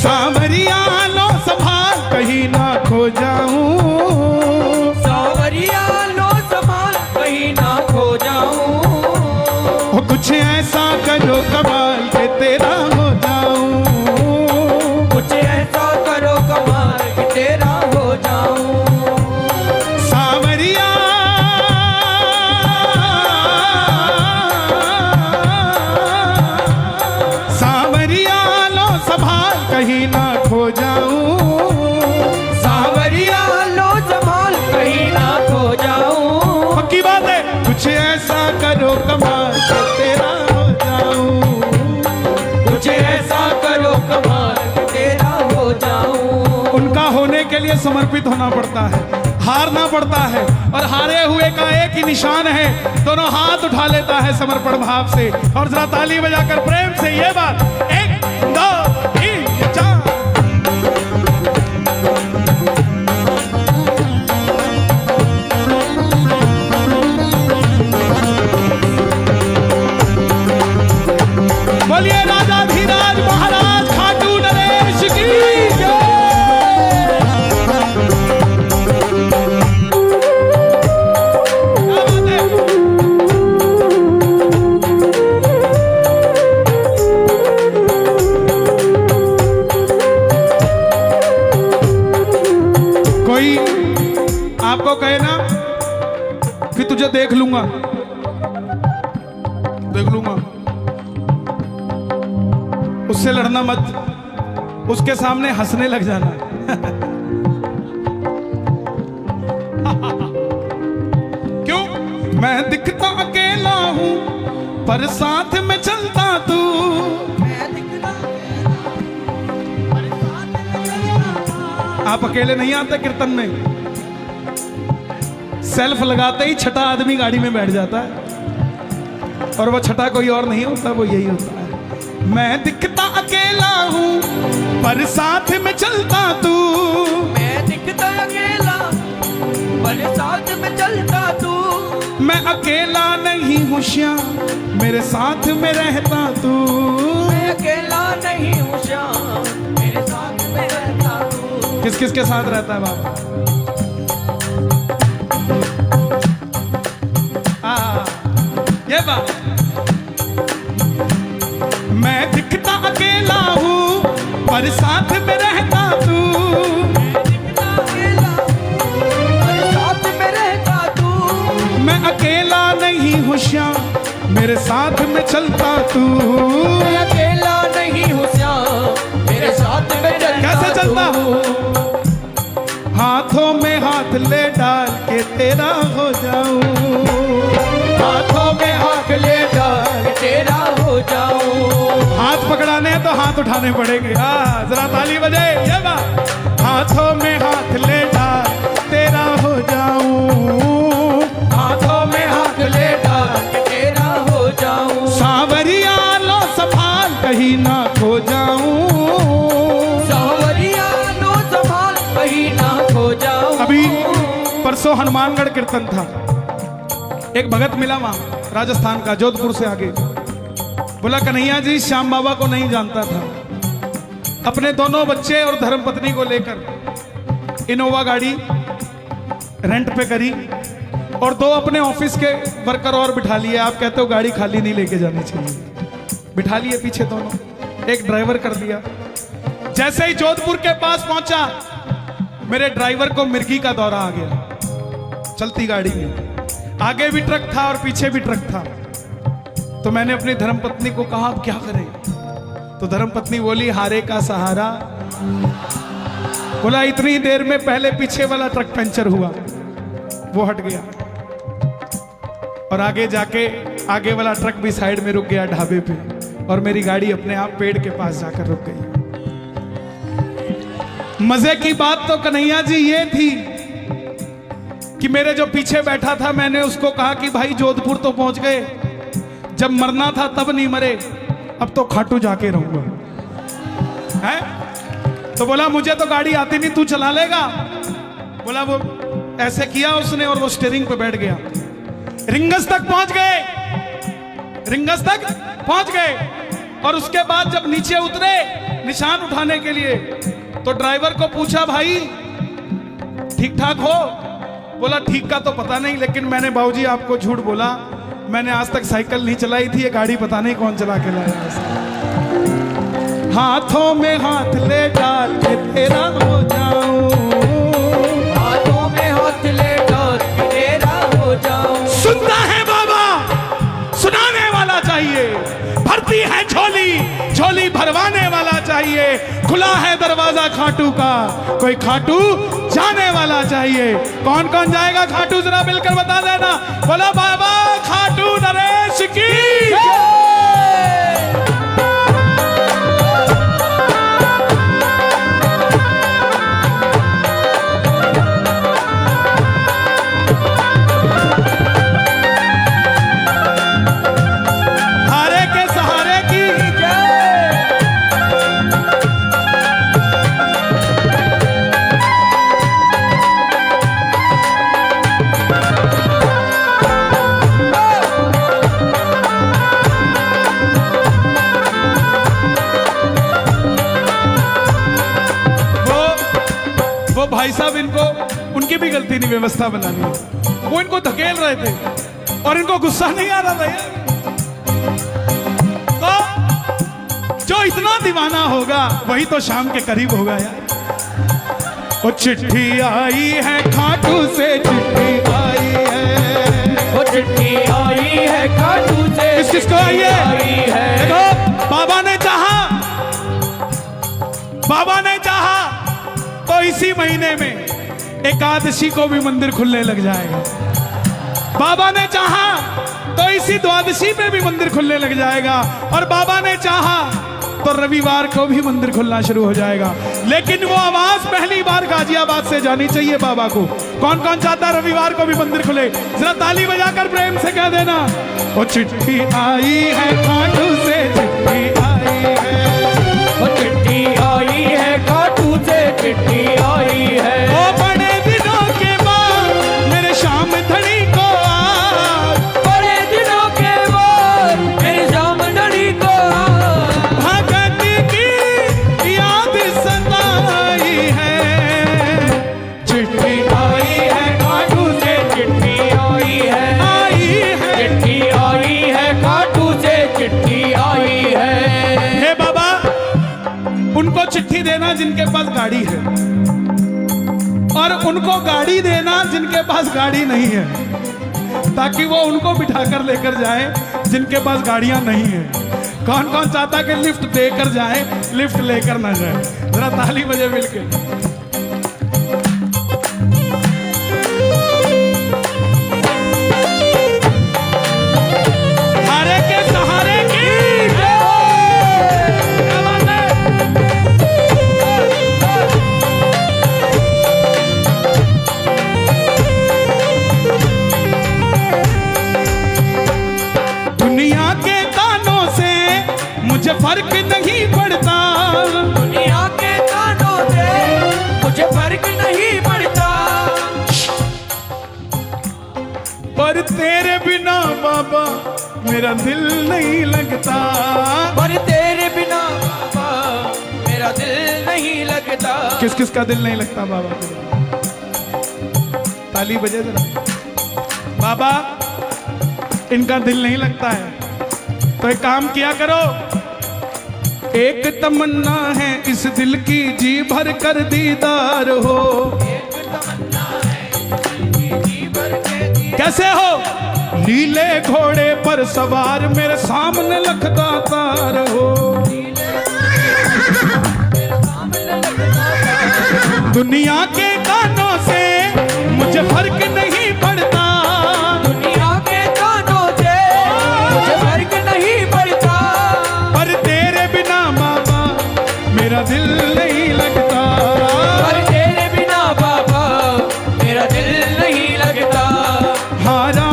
सांवरिया लो संभाल कहीं ना खो जाऊं, सांवरिया लो संभाल कहीं ना खो जाऊं। कुछ ऐसा करो कमाल के तेरा हो जाऊं, कुछ ऐसा करो कमाल के तेरा हो जाऊं। सांवरिया सांवरिया लो संभाल कहीं ना खो जाऊं, सांवरिया लो संभाल कहीं ना खो जाऊं। पक्की बात है। कुछ ऐसा करो कमाल के तेरा हो जाऊं, कुछ ऐसा करो कमाल के तेरा हो जाऊं। उनका होने के लिए समर्पित होना पड़ता है, हारना पड़ता है, और हारे हुए का एक ही निशान है, दोनों हाथ उठा लेता है समर्पण भाव से। और जरा ताली बजाकर प्रेम से ये बात, 1 2 3 4। बोलिए राजा धीराज महाराज खाटू नरेश की जय। कोई आपको कहे ना कि तुझे देख लूंगा, देख लूंगा, उससे लड़ना मत, उसके सामने हंसने लग जाना। क्यों? मैं दिखता अकेला हूं पर साथ में चलता तू, आप अकेले नहीं आते कीर्तन में, सेल्फ लगाते ही छठा आदमी गाड़ी में बैठ जाता है, और वो छठा कोई और नहीं होता, वो यही होता है। मैं दिखता अकेला हूं पर साथ में चलता तू, मैं दिखता अकेला पर साथ में चलता तू। मैं अकेला नहीं हूं श्याम मेरे साथ में रहता तू, मैं अकेला नहीं हूँ श्याम मेरे साथ में रहता तू। किस किस के साथ रहता है बाबा? ये बात, मैं दिखता अकेला हूँ पर साथ में रहता तू, मैं दिखता अकेला पर साथ में रहता तू। मैं अकेला नहीं हूँ श्याम मेरे साथ में चलता तू। मैं अकेला नहीं हूँ श्याम मेरे साथ में चलता। कैसे चलता हूँ? हाथों में हाथ ले डाल के तेरा हो जाऊं, हाथों में हाथ ले डाल के तेरा हो जाऊं। हाथ पकड़ाने हैं तो हाथ उठाने पड़ेंगे। हाँ, जरा ताली बजे ये बात। हाथों में हाथ ले डाल तेरा हो जाऊं, हाथों में हाथ ले डाल के तेरा हो जाऊं। सांवरिया लो संभाल कहीं ना खो जाऊं, सांवरिया लो संभाल कहीं ना खो जाऊं। अभी परसों हनुमानगढ़ कीर्तन था, एक भगत मिला वहां राजस्थान का, जोधपुर से आगे। बोला कन्हैया जी श्याम बाबा को नहीं जानता था, अपने दोनों बच्चे और धर्मपत्नी को लेकर इनोवा गाड़ी रेंट पे करी और 2 अपने ऑफिस के वर्कर और बिठा लिए। आप कहते हो गाड़ी खाली नहीं लेके जानी चाहिए, बिठा लिए पीछे दोनों, एक ड्राइवर कर दिया। जैसे ही जोधपुर के पास पहुंचा, मेरे ड्राइवर को मिर्गी का दौरा आ गया चलती गाड़ी में। आगे भी ट्रक था और पीछे भी ट्रक था। तो मैंने अपनी धर्मपत्नी को कहा क्या करें? तो धर्मपत्नी बोली हारे का सहारा। बोला इतनी देर में पहले पीछे वाला ट्रक पंचर हुआ, वो हट गया, और आगे जाके आगे वाला ट्रक भी साइड में रुक गया ढाबे पे, और मेरी गाड़ी अपने आप पेड़ के पास जाकर रुक गई। मजे की बात तो कन्हैया जी ये थी कि मेरे जो पीछे बैठा था, मैंने उसको कहा कि भाई जोधपुर तो पहुंच गए, जब मरना था तब नहीं मरे, अब तो खाटू जाके रहूंगा है। तो बोला मुझे तो गाड़ी आती नहीं, तू चला लेगा? बोला वो ऐसे किया उसने, और वो स्टीयरिंग पे बैठ गया। रिंगस तक पहुंच गए, रिंगस तक पहुंच गए, और उसके बाद जब नीचे उतरे निशान उठाने के लिए। तो ड्राइवर को पूछा, भाई ठीक ठाक हो? बोला ठीक का तो पता नहीं, लेकिन मैंने बाबूजी आपको झूठ बोला, मैंने आज तक साइकिल नहीं चलाई थी, ये गाड़ी पता नहीं कौन चला के लाया है। हाथों में हाथ ले डाल के तेरा हो जाऊं, हाथों में हाथ ले डाल के तेरा हो जाऊं। सुनता है बाबा, सुनाने वाला चाहिए, भरती है झोली, झोली भरवाने वाला चाहिए, खुला है दरवाजा खाटू का, कोई खाटू जाने वाला चाहिए। कौन कौन जाएगा खाटू, जरा मिलकर बता देना। बोला बाबा खाटू नरेश की। भाई साहब इनको, उनकी भी गलती नहीं व्यवस्था बनानी, वो इनको धकेल रहे थे और इनको गुस्सा नहीं आ रहा था यार। तो जो इतना दीवाना होगा वही तो शाम के करीब होगा यार। वो चिट्ठी आई है खाटू से, चिट्ठी आई है, वो चिट्ठी आई है खाटू से, किसको आई है? देखो बाबा ने चाहा, बाबा ने चाहा तो इसी महीने में एकादशी को भी मंदिर खुलने लग जाएगा। बाबा ने चाहा तो इसी द्वादशी पे भी मंदिर खुलने लग जाएगा, और बाबा ने चाहा तो रविवार को भी मंदिर खुलना शुरू हो जाएगा। लेकिन वो आवाज पहली बार गाजियाबाद से जानी चाहिए बाबा को। कौन कौन चाहता है रविवार को भी मंदिर खुले? जरा ताली बजाकर प्रेम से कह देना, वो चिट्ठी आई है खाटू से, चिट्ठी आई है, वो चिट्ठी आई है खाटू से, चिट्ठी आई है। ओ बड़े दिनों के बाद मेरे शाम धड़ी को आज, बड़े दिनों के बाद मेरे शाम धड़ी को भगत की याद सताई है। चिट्ठी आई है खाटू से, चिट्ठी आई है, चिट्ठी आई है खाटू से, चिट्ठी आई है। हे बाबा, उनको चिट्ठी देना जिनके पास गाड़ी है, और उनको गाड़ी देना जिनके पास गाड़ी नहीं है, ताकि वो उनको बिठाकर लेकर जाए जिनके पास गाड़ियां नहीं है। कौन कौन चाहता कि लिफ्ट देकर जाए, लिफ्ट लेकर ना जाए? जरा ताली बजे मिलके। हारे के सहारे की दुनिया के कानों से मुझे फर्क नहीं पड़ता, दुनिया के कानों से मुझे फर्क नहीं पड़ता, पर तेरे बिना बाबा मेरा दिल नहीं लगता, पर तेरे बिना बाबा मेरा दिल नहीं लगता। किस किस का दिल नहीं लगता बाबा के? ताली बजे जरा। बाबा इनका दिल नहीं लगता है, तो एक काम किया करो, एक तमन्ना है इस दिल की, जी भर कर दीदार हो। एक तमन्ना है जी भर के दीदार। कैसे हो? नीले घोड़े पर सवार मेरे सामने लखता तार हो। दुनिया के कानों से मुझे फर्क नहीं पड़ता, दुनिया के कानों से मुझे फर्क नहीं पड़ता, पर तेरे बिना बाबा मेरा दिल नहीं लगता, पर तेरे बिना बाबा मेरा दिल नहीं लगता। हारा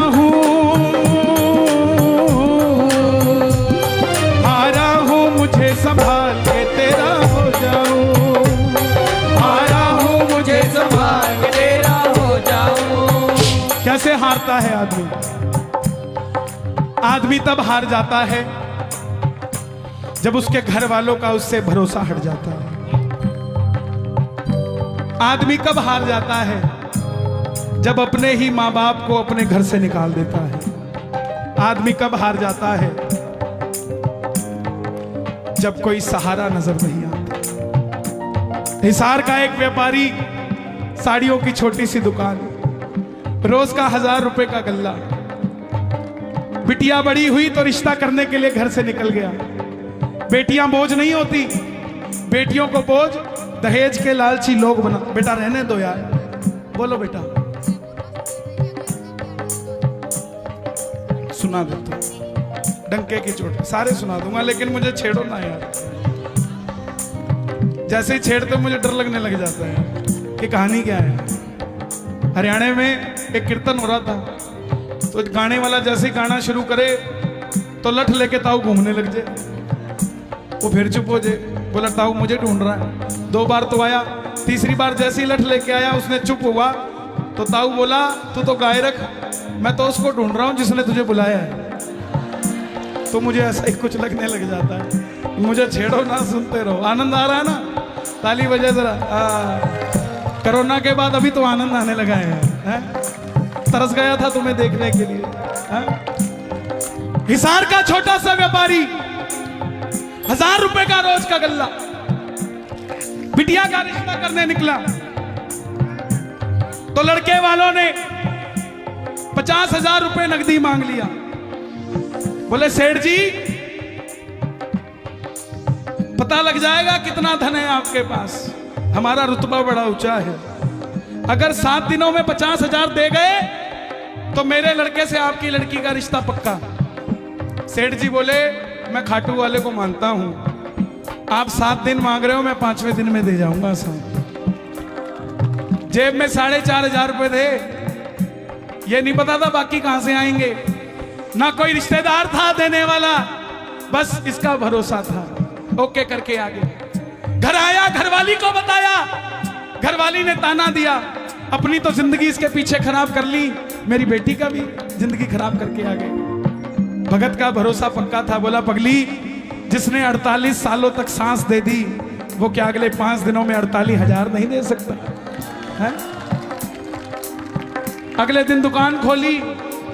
हूँ मुझे संभाल के तेरा हो जाऊं, हारा हूँ मुझे संभाल के तेरा हो जाऊं। कैसे हारता है आदमी? आदमी तब हार जाता है जब उसके घर वालों का उससे भरोसा हट जाता है। आदमी कब हार जाता है? जब अपने ही माँ बाप को अपने घर से निकाल देता है। आदमी कब हार जाता है? जब कोई सहारा नजर नहीं आता। हिसार का एक व्यापारी, साड़ियों की छोटी सी दुकान, रोज का 1000 रुपए का गल्ला। बिटिया बड़ी हुई तो रिश्ता करने के लिए घर से निकल गया। बेटियां बोझ नहीं होती, बेटियों को बोझ दहेज के लालची लोग बना। बेटा रहने दो यार, बोलो बेटा, सुना दे तो डंके की चोट, सारे सुना दूंगा लेकिन मुझे छेड़ो ना यार। जैसे ही छेड़ते मुझे डर लगने लग जाता है कि कहानी क्या है। हरियाणा में एक कीर्तन हो रहा था, तो गाने वाला जैसे ही गाना शुरू करे तो लठ लेके ताऊ घूमने लग जाए। वो फिर चुप हो जाए, बोला ताऊ मुझे ढूंढ रहा है। 2 बार तो आया, तीसरी बार जैसे ही लठ लेके आया उसने चुप हुआ तो ताऊ बोला तू तो गाय रख, मैं तो उसको ढूंढ रहा हूं जिसने तुझे बुलाया है। तो मुझे ऐसा ही कुछ लगने लग जाता है, मुझे छेड़ो ना, सुनते रहो। आनंद आ रहा है ना? ताली बजाए जरा। कोरोना के बाद अभी तो आनंद आने लगा है। तरस गया था तुम्हें देखने के लिए। हिसार का छोटा सा व्यापारी, 1000 रुपए का रोज का गल्ला, बिटिया का रिश्ता करने निकला तो लड़के वालों ने 50,000 रुपए नकदी मांग लिया। बोले सेठ जी पता लग जाएगा कितना धन है आपके पास, हमारा रुतबा बड़ा ऊंचा है। अगर 7 दिनों में 50,000 दे गए तो मेरे लड़के से आपकी लड़की का रिश्ता पक्का। सेठ जी बोले मैं खाटू वाले को मानता हूं, आप 7 दिन मांग रहे हो, मैं 5वें दिन में दे जाऊंगा। जेब में 4,500 रुपए थे, ये नहीं पता था बाकी कहां से आएंगे। ना कोई रिश्तेदार था देने वाला, बस इसका भरोसा था। ओके करके आ गया। घर आया, घरवाली को बताया, घरवाली ने ताना दिया, अपनी तो जिंदगी इसके पीछे खराब कर ली, मेरी बेटी का भी जिंदगी खराब करके आ गए। भगत का भरोसा पक्का था, बोला पगली जिसने 48 सालों तक सांस दे दी वो क्या अगले 5 दिनों में 48,000 नहीं दे सकता है? अगले दिन दुकान खोली,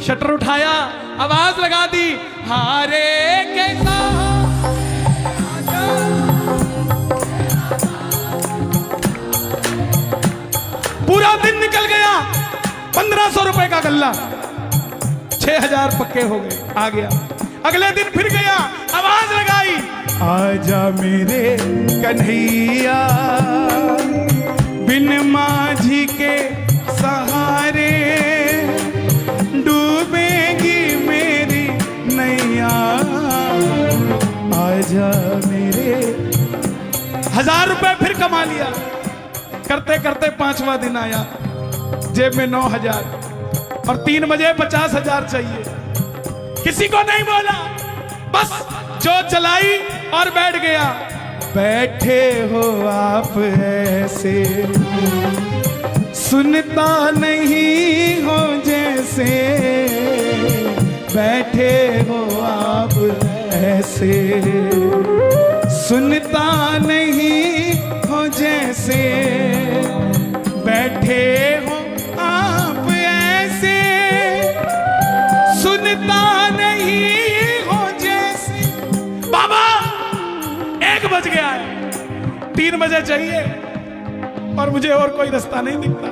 शटर उठाया, आवाज लगा दी, हारे कैसा पूरा दिन निकल गया। 1500 रुपए का गल्ला, 6,000 पक्के हो गए। आ गया, अगले दिन फिर गया, आवाज लगाई, आजा मेरे कन्हैया, बिन माझी के सहारे डूबेगी मेरी नैया, आजा मेरे। 1000 रुपए फिर कमा लिया। करते करते 5वां दिन आया, जेब में 9,000 और 3 बजे 50,000 चाहिए। किसी को नहीं बोला, बस जो चलाई और बैठ गया। बैठे हो आप ऐसे, सुनता नहीं हो जैसे, बैठे हो आप ऐसे, सुनता नहीं हो जैसे, बैठे हो आप ऐसे, सुनता नहीं हो जैसे। बाबा 1 बज गया है, 3 बजे चाहिए और मुझे और कोई रास्ता नहीं दिखता।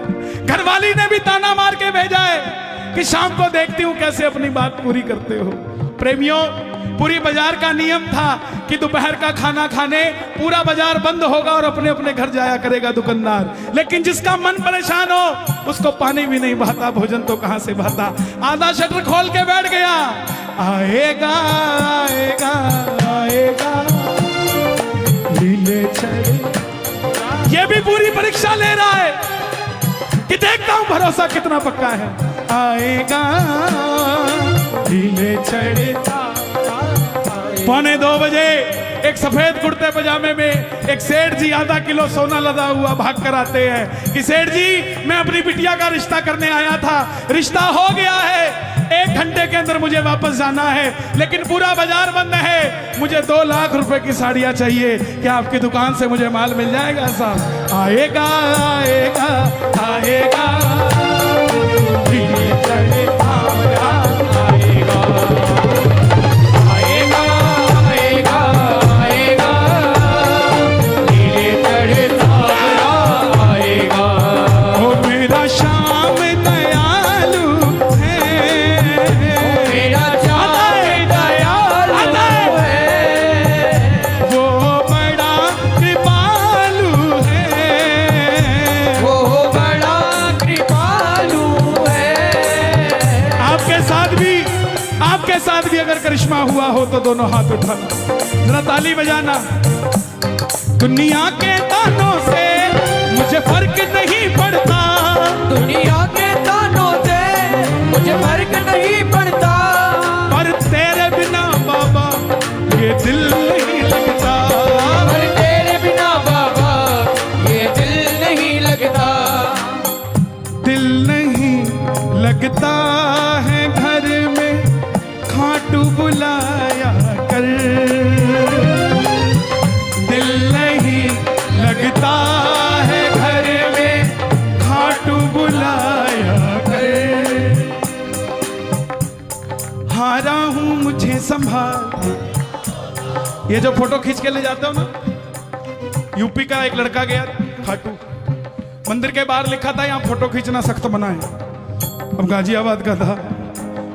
घरवाली ने भी ताना मार के भेजा है कि शाम को देखती हूं कैसे अपनी बात पूरी करते हो। प्रेमियों, पूरी बाजार का नियम था कि दोपहर का खाना खाने पूरा बाजार बंद होगा और अपने अपने घर जाया करेगा दुकानदार। लेकिन जिसका मन परेशान हो उसको पानी भी नहीं बहाता, भोजन तो कहां से बहाता। आधा शटर खोल के बैठ गया, आएगा आएगा आएगा लीले छड़े। ये भी पूरी परीक्षा ले रहा है कि देखता हूं भरोसा कितना पक्का है। आएगा लीले छड़े। 1:45 बजे एक सफेद कुर्ते पजामे में एक सेठ जी आधा किलो सोना लदा हुआ भाग कर आते हैं कि सेठ जी मैं अपनी बिटिया का रिश्ता करने आया था, रिश्ता हो गया है, 1 घंटे के अंदर मुझे वापस जाना है, लेकिन पूरा बाजार बंद है, मुझे 2 लाख रुपए की साड़ियां चाहिए, क्या आपकी दुकान से मुझे माल मिल जाएगा साहब? आएगा आएगा आएगा धीरे चढ़े भावरा आएगा, आएगा आएगा आएगा धीरे चढ़े सावरा आएगा। ओ मेरा श्याम दयालु है, मेरा श्याम दयालु है, वो बड़ा कृपालु है, वो बड़ा कृपालु है। आपके साथ भी अगर करिश्मा हुआ हो तो दोनों हाथ उठाना, जरा ताली बजाना। दुनिया के तानों से मुझे फर्क नहीं पड़ता, दुनिया के तानों से मुझे फर्क नहीं पड़ता, पर तेरे बिना बाबा ये दिल नहीं लगता, पर तेरे बिना बाबा ये दिल नहीं लगता। दिल नहीं लगता है घर में खाटू बुलाया कर, दिल नहीं लगता है घर में खाटू बुलाया कर, हारा हूं मुझे संभाल। ये जो फोटो खींच के ले जाते हो ना, यूपी का एक लड़का गया खाटू, मंदिर के बाहर लिखा था यहाँ फोटो खींचना सख्त मना है। अब गाजियाबाद का था,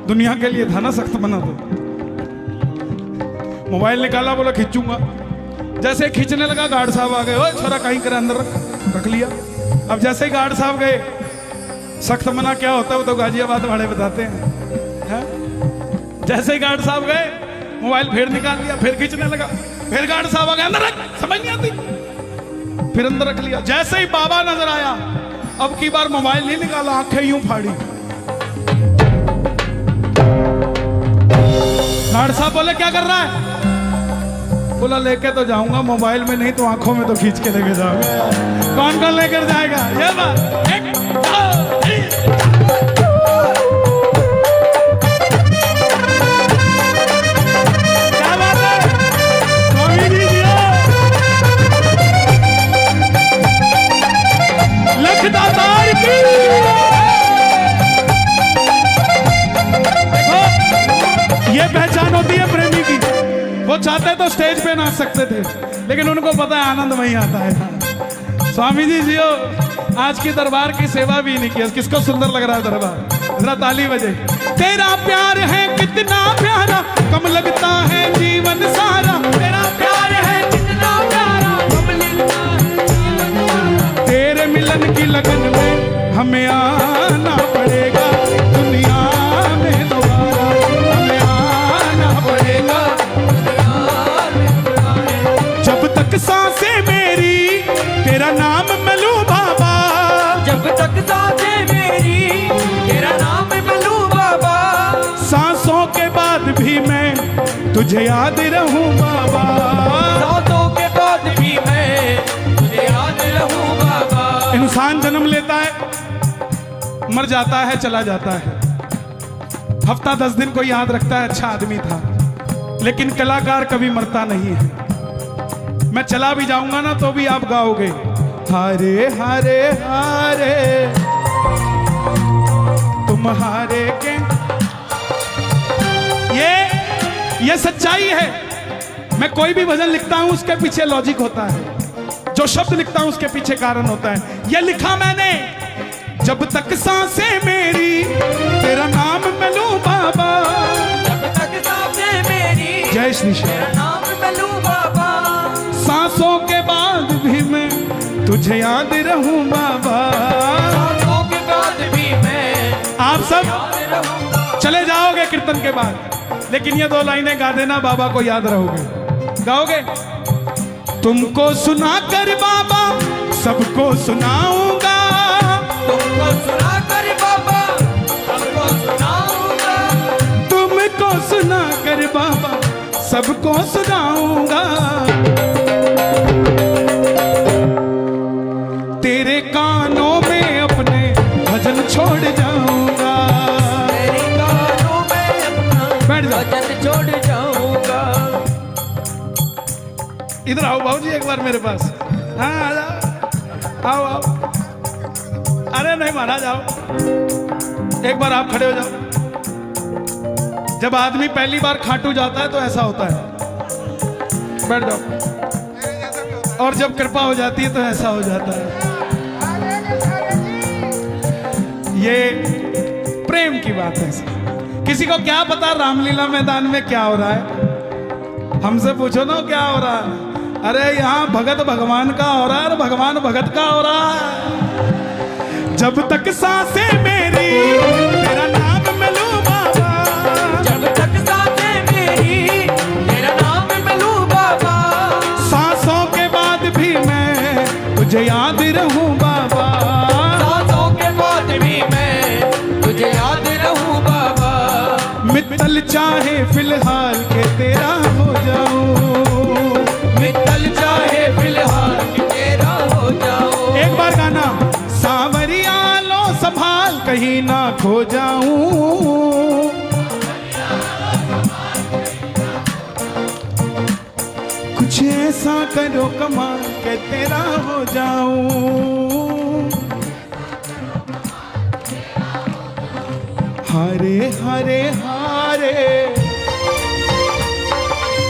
दुनिया के लिए था ना सख्त मना, तो मोबाइल निकाला, बोला खींचूंगा। जैसे खींचने लगा गार्ड साहब आ गए, ओए छोरा कहीं कर अंदर रख लिया। अब जैसे ही गार्ड साहब गए, सख्त मना क्या होता है वो तो गाजियाबाद वाले बताते हैं। जैसे ही गार्ड साहब गए, मोबाइल फिर निकाल लिया, फिर खींचने लगा, फिर गार्ड साहब आ गए, अंदर रख, समझ नहीं आती, फिर अंदर रख लिया। जैसे ही बाबा नजर आया, अब की बार मोबाइल नहीं निकाला, आंखें यूं फाड़ी। गार्ड साहब बोले क्या कर रहा है? बोला लेके तो जाऊंगा, मोबाइल में नहीं तो आंखों में तो खींच के लेके जाऊंगा। कौन कौन लेकर जाएगा? ये बात। 1 2 3 क्या बात है? स्वामी जी लखदातार की। देखो ये पहचान होती है प्रेमी की। वो चाहते तो स्टेज पे नाच सकते थे, लेकिन उनको पता है आनंद वहीं आता है। स्वामी जी जियो, आज की दरबार की सेवा भी नहीं की। किसको सुंदर लग रहा है दरबार? जरा ताली बजे। तेरा प्यार है कितना प्यारा, कम लगता है जीवन सारा, तेरा प्यार है कितना प्यारा, कम लगता है जीवन सारा। तेरे मिलन की लगन में हमें आना पड़ेगा, दुनिया में दोबारा हमें आना पड़ेगा। जब तक सांसें मेरी तेरा नाम मैं लूं बाबा, जब तक सांसें मेरी तेरा नाम मैं लूं बाबा, सांसों के बाद भी मैं तुझे याद रहूं बाबा, सांसों के बाद भी मैं तुझे याद रहूं बाबा। इंसान जन्म लेता है, मर जाता है, चला जाता है, हफ्ता 10 दिन को याद रखता है अच्छा आदमी था, लेकिन कलाकार कभी मरता नहीं है। मैं चला भी जाऊंगा ना तो भी आप गाओगे हारे हारे हारे तुम हारे के। ये सच्चाई है। मैं कोई भी भजन लिखता हूं उसके पीछे लॉजिक होता है, जो शब्द लिखता हूं उसके पीछे कारण होता है। ये लिखा मैंने, जब तक सांसें मेरी तेरा नाम मैं लूं बाबा, जब तक सांसें मेरी जय श्री श्याम, तेरा नाम मैं लूं बाबा, सांसों के बाद भी मैं तुझे याद रहूं बाबा। सांसों के बाद भी मैं आप सब याद रहूंगा। चले जाओगे कीर्तन के बाद, लेकिन ये 2 लाइनें गा देना, बाबा को याद रहोगे। गाओगे? तुमको सुना कर बाबा सबको सुनाऊंगा, तुमको सुना कर बाबा सबको सुनाऊंगा, तुमको सुना कर बाबा सबको सुनाऊंगा। तेरे कानों में अपने भजन छोड़ जाऊंगा, तेरे कानों मेरे पास। हाँ आ जाओ, आओ आओ। अरे नहीं महाराज आओ, एक बार आप खड़े हो जाओ। जब आदमी पहली बार खाटू जाता है तो ऐसा होता है, बैठ जाओ। और जब कृपा हो जाती है तो ऐसा हो जाता है। ये प्रेम की बात है। किसी को क्या पता रामलीला मैदान में क्या हो रहा है? हमसे पूछो ना क्या हो रहा है। अरे यहाँ भगत भगवान का हो रहा है और भगवान भगत का हो रहा है। जब तक सांसें मेरी तेरा नाम मैं लूं बाबा, जब तक सांसें मेरी तेरा नाम मैं लूं बाबा, सांसों के बाद भी मैं तुझे याद रहूं बाबा, सांसों के बाद भी मैं तुझे याद रहूं बाबा, मित्तल चाहे फिलहाल के तेरा हो जाऊं, मित्तल चाहे फिलहाल कि तेरा हो जाओ। एक बार गाना, सांवरिया लो संभाल कहीं ना खो जाऊं, कुछ ऐसा करो कमाल के तेरा हो जाऊं, हारे हारे हारे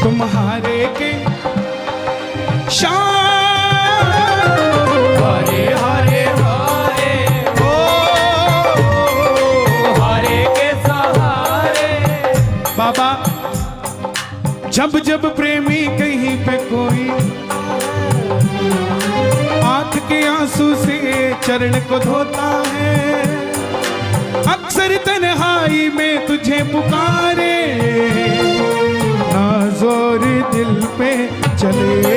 तुम्हारे के शान, हरे हरे हरे ओ हरे के सहारे। बाबा जब जब प्रेमी कहीं पे कोई आंख के आंसू से चरण को धोता है, अक्सर तन्हाई में तुझे पुकारे, ना जोर दिल पे चले,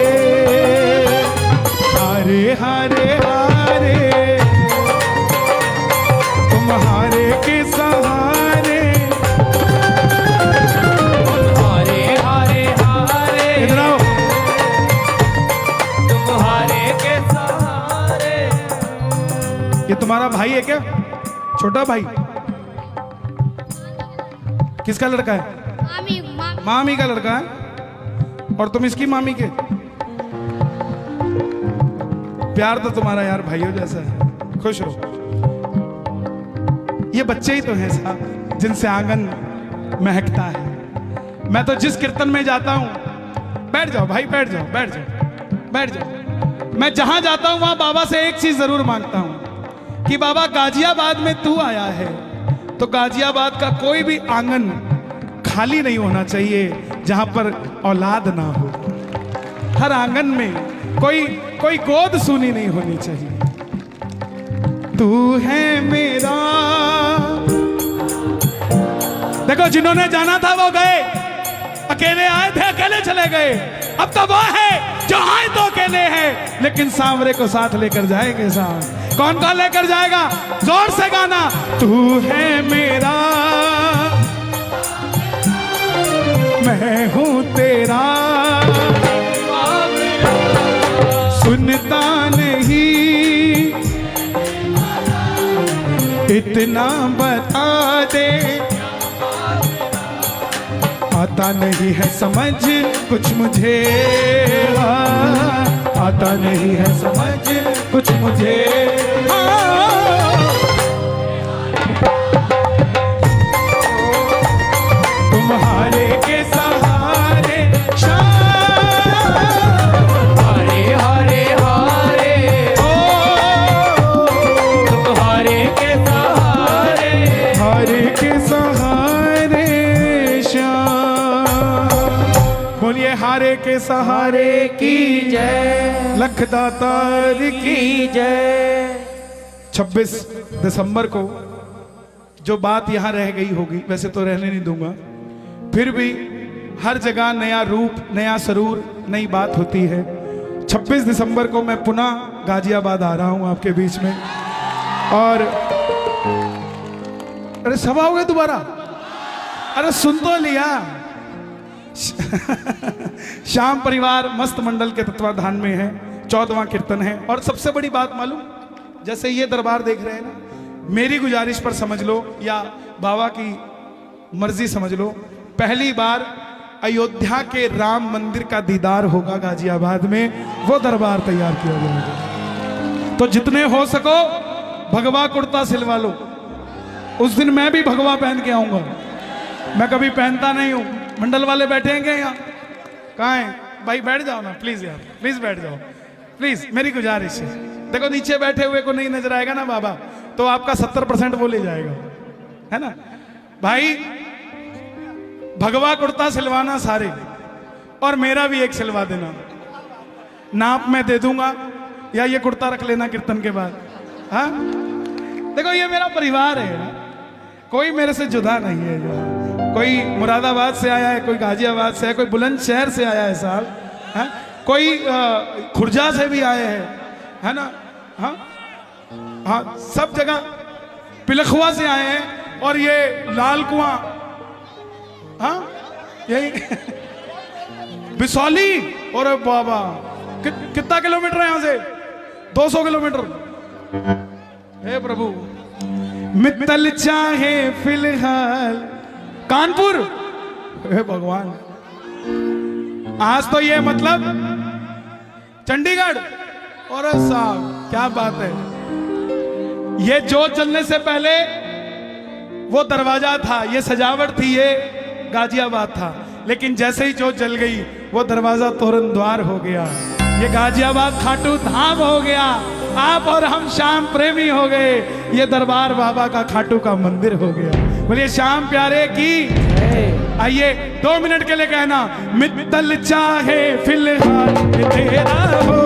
हारे हारे हारे तुम्हारे के सहारे, हरे हरे हरे इधर आओ। तुम्हारे के सहारे। ये तुम्हारा भाई है क्या? छोटा भाई? किसका लड़का है? मामी मामी का लड़का है। और तुम इसकी मामी के? प्यार तो तुम्हारा यार भाइयों जैसा है। खुश रहो। ये बच्चे ही तो हैं साहब जिनसे आंगन महकता है। मैं तो जिस कीर्तन में जाता हूं, बैठ जाओ भाई, बैठ जाओ बैठ जाओ बैठ जाओ। मैं जहां जाता हूं वहां बाबा से एक चीज जरूर मांगता हूं कि बाबा गाजियाबाद में तू आया है तो गाजियाबाद का कोई भी आंगन खाली नहीं होना चाहिए जहां पर औलाद ना हो। हर आंगन में कोई गोद सूनी नहीं होनी चाहिए। तू है मेरा। देखो जिन्होंने जाना था वो गए, अकेले आए थे अकेले चले गए। अब तो वो है जो आए तो अकेले हैं, लेकिन सांवरे को साथ लेकर जाएंगे साहब। कौन कौन लेकर जाएगा? जोर से गाना। तू है मेरा, मैं हूं तेरा, सुनता नहीं इतना बता दे, आता नहीं है समझ कुछ मुझे, आता नहीं है समझ कुछ मुझे। तुम्हारे के सहारे हरे हरे हरे ओ तुम्हारे के सहारे। हरे के सहारे श्याम। बोलिए हारे के सहारे की जय, लख दातार की। जय। 26 दिसंबर को जो बात यहां रह गई होगी, वैसे तो रहने नहीं दूंगा, फिर भी हर जगह नया रूप, नया सरूर, नई बात होती है। 26 दिसंबर को मैं पुनः गाजियाबाद आ रहा हूं आपके बीच में। और अरे सभा हो गए दोबारा? अरे सुन तो लिया। श्याम परिवार मस्त मंडल के तत्वाधान में है, 14वां कीर्तन है। और सबसे बड़ी बात मालूम, जैसे ये दरबार देख रहे हैं ना, मेरी गुजारिश पर समझ लो या बाबा की मर्जी समझ लो, पहली बार अयोध्या के राम मंदिर का दीदार होगा गाजियाबाद में, वो दरबार तैयार किया जाएगा। तो जितने हो सको भगवा कुर्ता सिलवा लो। उस दिन मैं भी भगवा पहन के आऊंगा, मैं कभी पहनता नहीं हूं। मंडल वाले बैठेंगे यहाँ, कहाँ है भाई? बैठ जाओ ना प्लीज यार, प्लीज बैठ जाओ प्लीज, मेरी गुजारिश है। देखो नीचे बैठे हुए को नहीं नजर आएगा ना बाबा, तो आपका 70% वो ले जाएगा, है ना भाई? भगवा कुर्ता सिलवाना सारे, और मेरा भी एक सिलवा देना, नाप मैं दे दूंगा, या ये कुर्ता रख लेना कीर्तन के बाद। हाँ देखो ये मेरा परिवार है, कोई मेरे से जुदा नहीं है। जो कोई मुरादाबाद से आया है, कोई गाजियाबाद से है, कोई बुलंदशहर से आया है साहब, है? कोई खुर्जा से भी आए हैं, है ना? हाँ हाँ, सब जगह पिलखुआ से आए हैं, और ये लाल कुआं, हाँ यही बिसौली। और बाबा कितना किलोमीटर है यहाँ से? 200 किलोमीटर। हे प्रभु, मित्तल चाहे फिलहाल कानपुर, हे भगवान, आज तो ये मतलब चंडीगढ़। और साहब क्या बात है, ये जोत जलने से पहले वो दरवाजा था, ये सजावट थी, ये गाजियाबाद था, लेकिन जैसे ही जोत जल गई वो दरवाजा तोरण द्वार हो गया, ये गाजियाबाद खाटू धाम हो गया। आप और हम श्याम प्रेमी हो गए, ये दरबार बाबा का खाटू का मंदिर हो गया। बोलिए श्याम प्यारे की। आइए 2 मिनट के लिए कहना, मित्तल चाहे फिलहाल तेरा हो